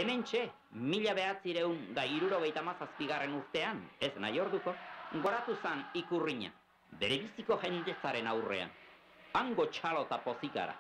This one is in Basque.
Hementxe, 1977 urtean, ez nahi orduko, goratu zan ikurrina, bere biziko jendezaren aurrean. Hango txalo eta pozikara.